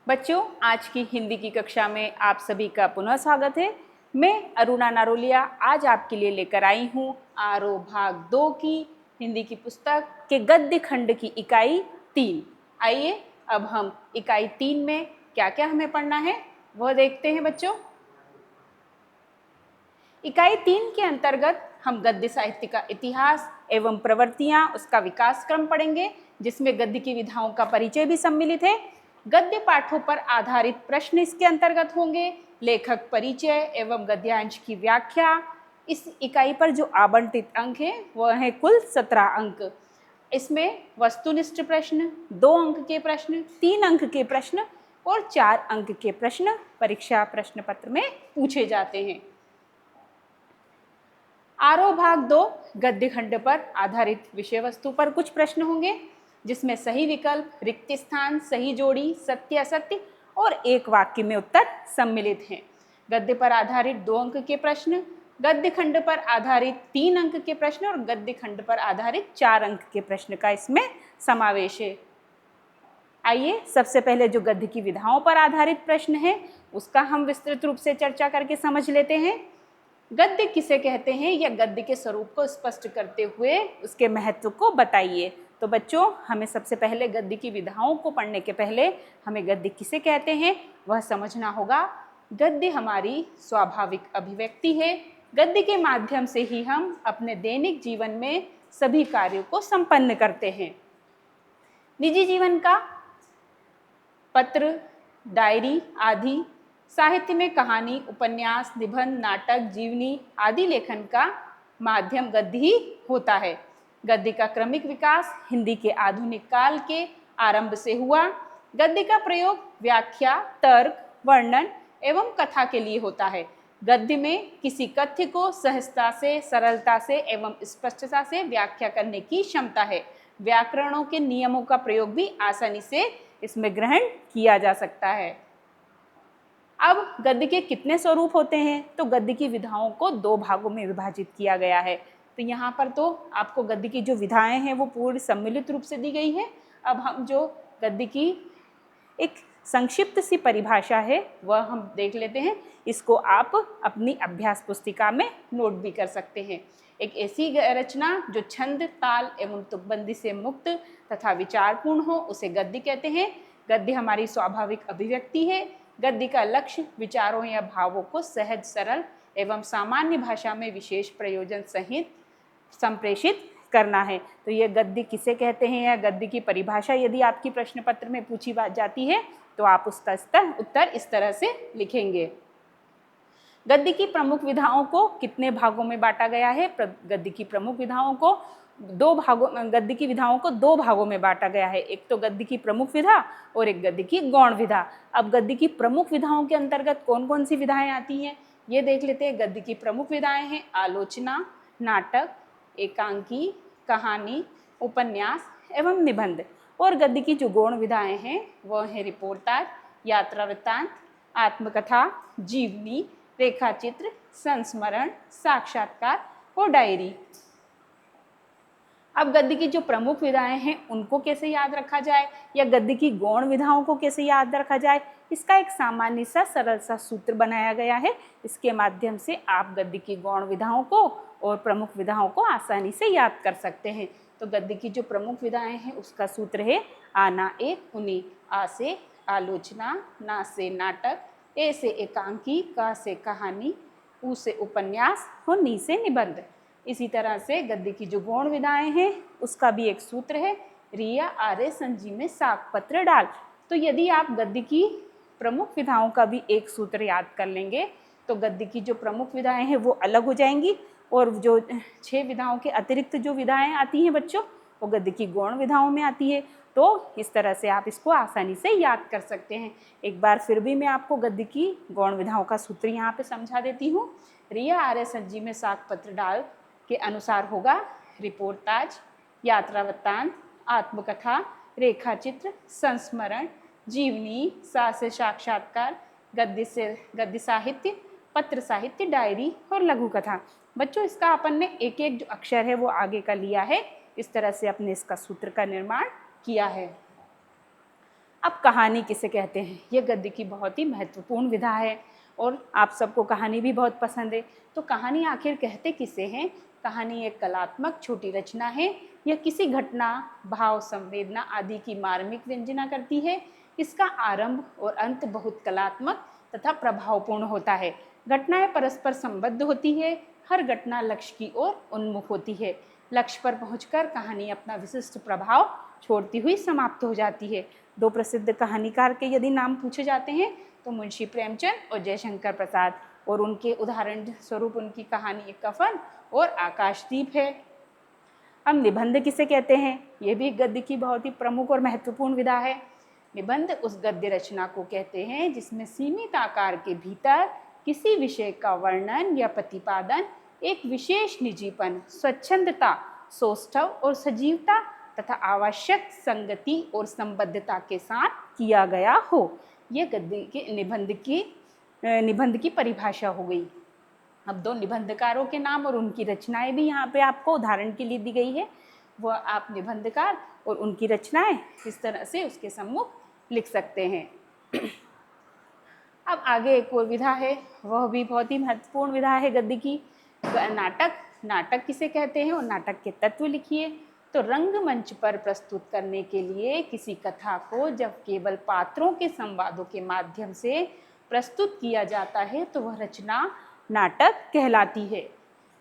बच्चों, आज की हिंदी की कक्षा में आप सभी का पुनः स्वागत है। मैं अरुणा नारोलिया आज आपके लिए लेकर आई हूँ आरोह भाग 2 की हिंदी की पुस्तक के गद्य खंड की इकाई 3। आइए अब हम इकाई 3 में क्या क्या हमें पढ़ना है वह देखते हैं बच्चों। इकाई 3 के अंतर्गत हम गद्य साहित्य का इतिहास एवं प्रवृत्तियाँ, उसका विकास क्रम पढ़ेंगे, जिसमें गद्य की विधाओं का परिचय भी सम्मिलित है। गद्य पाठों पर आधारित प्रश्न इसके अंतर्गत होंगे, लेखक परिचय एवं गद्यांश की व्याख्या। इस इकाई पर जो आवंटित अंक हैं वह है कुल 17 अंक। इसमें वस्तुनिष्ठ प्रश्न, 2 अंक के प्रश्न, 3 अंक के प्रश्न और 4 अंक के प्रश्न परीक्षा प्रश्न पत्र में पूछे जाते हैं। आरोह भाग 2 गद्य खंड पर आधारित विषय वस्तु पर कुछ प्रश्न होंगे, जिसमें सही विकल्प, रिक्त स्थान, सही जोड़ी, सत्य असत्य और एक वाक्य में उत्तर सम्मिलित हैं। गद्य पर आधारित 2 अंक के प्रश्न, गद्य खंड पर आधारित 3 अंक के प्रश्न और गद्य खंड पर आधारित 4 अंक के प्रश्न का इसमें समावेश है। आइए सबसे पहले जो गद्य की विधाओं पर आधारित प्रश्न है उसका हम विस्तृत रूप से चर्चा करके समझ लेते हैं। गद्य किसे कहते हैं या गद्य के स्वरूप को स्पष्ट करते हुए उसके महत्व को बताइए। तो बच्चों, हमें सबसे पहले गद्य की विधाओं को पढ़ने के पहले हमें गद्य किसे कहते हैं वह समझना होगा। गद्य हमारी स्वाभाविक अभिव्यक्ति है। गद्य के माध्यम से ही हम अपने दैनिक जीवन में सभी कार्यों को संपन्न करते हैं। निजी जीवन का पत्र, डायरी आदि, साहित्य में कहानी, उपन्यास, निबंध, नाटक, जीवनी आदि लेखन का माध्यम गद्य ही होता है। गद्य का क्रमिक विकास हिंदी के आधुनिक काल के आरंभ से हुआ। गद्य का प्रयोग व्याख्या, तर्क, वर्णन एवं कथा के लिए होता है। गद्य में किसी कथ्य को सहजता से, सरलता से एवं स्पष्टता से व्याख्या करने की क्षमता है। व्याकरणों के नियमों का प्रयोग भी आसानी से इसमें ग्रहण किया जा सकता है। अब गद्य के कितने स्वरूप होते हैं? तो गद्य की विधाओं को 2 भागों में विभाजित किया गया है। तो यहाँ पर तो आपको गद्य की जो विधाएं हैं वो पूर्ण सम्मिलित रूप से दी गई है। अब हम जो गद्य की एक संक्षिप्त सी परिभाषा है वह हम देख लेते हैं। इसको आप अपनी अभ्यास पुस्तिका में नोट भी कर सकते हैं। एक ऐसी रचना जो छंद, ताल एवं तुकबंदी से मुक्त तथा विचारपूर्ण हो उसे गद्य कहते हैं। गद्य हमारी स्वाभाविक अभिव्यक्ति है। गद्य का लक्ष्य विचारों या भावों को सहज, सरल एवं सामान्य भाषा में विशेष प्रयोजन सहित संप्रेषित करना है। तो ये गद्य किसे कहते हैं या गद्य की परिभाषा यदि आपकी प्रश्न पत्र में पूछी जाती है तो आप उसका उत्तर इस तरह से लिखेंगे। गद्य की प्रमुख विधाओं को कितने भागों में बांटा गया है? गद्य की प्रमुख विधाओं को गद्य की विधाओं को 2 भागों में बांटा गया है। एक तो गद्य की प्रमुख विधा और एक गद्य की गौण विधा। अब गद्य की प्रमुख विधाओं के अंतर्गत कौन कौन सी विधाएं आती हैं ये देख लेते हैं। गद्य की प्रमुख विधाएं हैं आलोचना, नाटक, एकांकी, कहानी, उपन्यास एवं निबंध। और गद्य की जो गौण विधाएं हैं वह है रिपोर्टाज, यात्रा वृत्तांत, आत्मकथा, जीवनी, रेखाचित्र, संस्मरण, साक्षात्कार और डायरी। अब गद्य की जो प्रमुख विधाएं हैं उनको कैसे याद रखा जाए या गद्य की गौण विधाओं को कैसे याद रखा जाए, इसका एक सामान्य सा सरल सा सूत्र बनाया गया है। इसके माध्यम से आप गद्य की गौण विधाओं को और प्रमुख विधाओं को आसानी से याद कर सकते हैं। तो गद्य की जो प्रमुख विधाएं हैं उसका सूत्र है आना एक उनी, आ से आलोचना, ना से नाटक, ए से एकांकी, का से कहानी, ऊ से उपन्यास और नी से निबंध। इसी तरह से गद्य की जो गौण विधाएं हैं उसका भी एक सूत्र है रिया आरे संजी में साग पत्र डाल। तो यदि आप गद्य की प्रमुख विधाओं का भी एक सूत्र याद कर लेंगे तो गद्य की जो प्रमुख विधाएं हैं वो अलग हो जाएंगी और जो 6 विधाओं के अतिरिक्त जो विधाएं आती हैं बच्चों वो गद्य की गौण विधाओं में आती है। तो इस तरह से आप इसको आसानी से याद कर सकते हैं। एक बार फिर भी मैं आपको गद्य की गौण विधाओं का सूत्र यहाँ पे समझा देती हूँ। रिया आर्य संजी में साग पत्र डाल के अनुसार होगा रिपोर्टाज, यात्रा वृत्तांत, आत्मकथा, रेखाचित्र, संस्मरण, जीवनी, सा से साक्षात्कार, गद्य साहित्य, पत्र साहित्य, डायरी और लघु कथा। बच्चों, इसका अपन ने एक एक जो अक्षर है वो आगे का लिया है। इस तरह से अपने इसका सूत्र का निर्माण किया है। अब कहानी किसे कहते हैं, ये गद्य की बहुत ही महत्वपूर्ण विधा है और आप सबको कहानी भी बहुत पसंद है। तो कहानी आखिर कहते किसे हैं? कहानी एक कलात्मक छोटी रचना है। यह किसी घटना, भाव, संवेदना आदि की मार्मिक व्यंजना करती है। इसका आरंभ और अंत बहुत कलात्मक तथा प्रभावपूर्ण होता है। घटनाएं परस्पर संबद्ध होती है। हर घटना लक्ष्य की ओर उन्मुख होती है। लक्ष्य पर पहुंचकर कहानी अपना विशिष्ट प्रभाव छोड़ती हुई समाप्त हो जाती है। दो प्रसिद्ध कहानीकार के यदि नाम पूछे जाते हैं तो मुंशी प्रेमचंद और जयशंकर प्रसाद, और उनके उदाहरण स्वरूप उनकी कहानी एक कफन और आकाशदीप है। अब निबंध किसे कहते हैं? ये भी गद्य की बहुत ही प्रमुख और महत्वपूर्ण विधा है। निबंध उस गद्य रचना को कहते हैं जिसमें सीमित आकार के भीतर किसी विषय का वर्णन या प्रतिपादन एक विशेष निजीपन, स्वच्छंदता, सौष्ठव और सजीवता तथा आवश्यक संगति और संबद्धता के साथ किया गया हो। ये गद्य के निबंध की परिभाषा हो गई। अब दो निबंधकारों के नाम और उनकी रचनाएं भी यहाँ पे आपको उदाहरण के लिए दी गई है। वह आप निबंधकार और उनकी रचनाएं इस तरह से उसके सम्मुख लिख सकते हैं। अब आगे एक और विधा है, वह भी बहुत ही महत्वपूर्ण विधा है गद्य की, नाटक। नाटक किसे कहते हैं और नाटक के तत्व लिखिए। तो रंगमंच पर प्रस्तुत करने के लिए किसी कथा को जब केवल पात्रों के संवादों के माध्यम से प्रस्तुत किया जाता है तो वह रचना नाटक कहलाती है।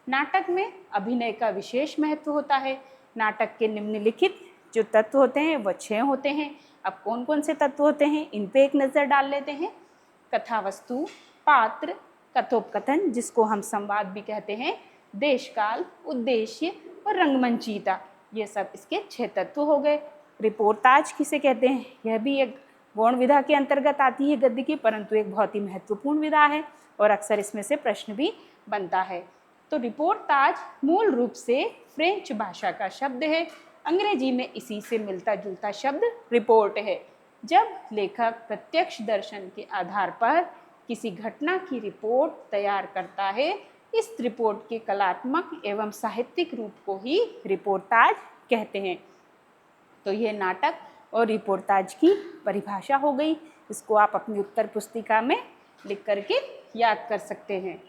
नाटक में अभिनय का विशेष महत्व होता है। नाटक के निम्नलिखित जो तत्व होते हैं वह 6 होते हैं। अब कौन कौन से तत्व होते हैं इन पे एक नज़र डाल लेते हैं। कथा वस्तु, पात्र, कथोपकथन जिसको हम संवाद भी कहते हैं, देश काल, उद्देश्य और रंगमंचीयता, ये सब इसके 6 तत्व हो गए। रिपोर्टाज किसे कहते हैं? यह भी एक गौण विधा के अंतर्गत आती है गद्य की, परंतु एक बहुत ही महत्वपूर्ण विधा है और अक्सर इसमें से प्रश्न भी बनता है। तो रिपोर्टाज मूल रूप से फ्रेंच भाषा का शब्द है। अंग्रेजी में इसी से मिलता जुलता शब्द रिपोर्ट है। जब लेखक प्रत्यक्ष दर्शन के आधार पर किसी घटना की रिपोर्ट तैयार करता है, इस रिपोर्ट के कलात्मक एवं साहित्यिक रूप को ही रिपोर्टाज कहते हैं। तो यह नाटक और रिपोर्टाज की परिभाषा हो गई। इसको आप अपनी उत्तर पुस्तिका में लिख करके याद कर सकते हैं।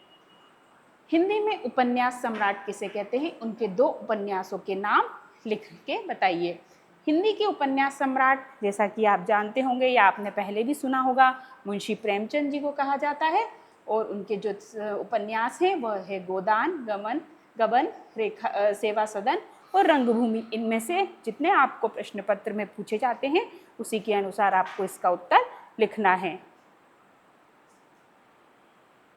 हिंदी में उपन्यास सम्राट किसे कहते हैं? उनके 2 उपन्यासों के नाम लिख के बताइए। हिंदी के उपन्यास सम्राट जैसा कि आप जानते होंगे या आपने पहले भी सुना होगा, मुंशी प्रेमचंद जी को कहा जाता है और उनके जो उपन्यास हैं वह है गोदान, गबन, रेखा, सेवा सदन और रंगभूमि। इनमें से जितने आपको प्रश्न पत्र में पूछे जाते हैं उसी के अनुसार आपको इसका उत्तर लिखना है।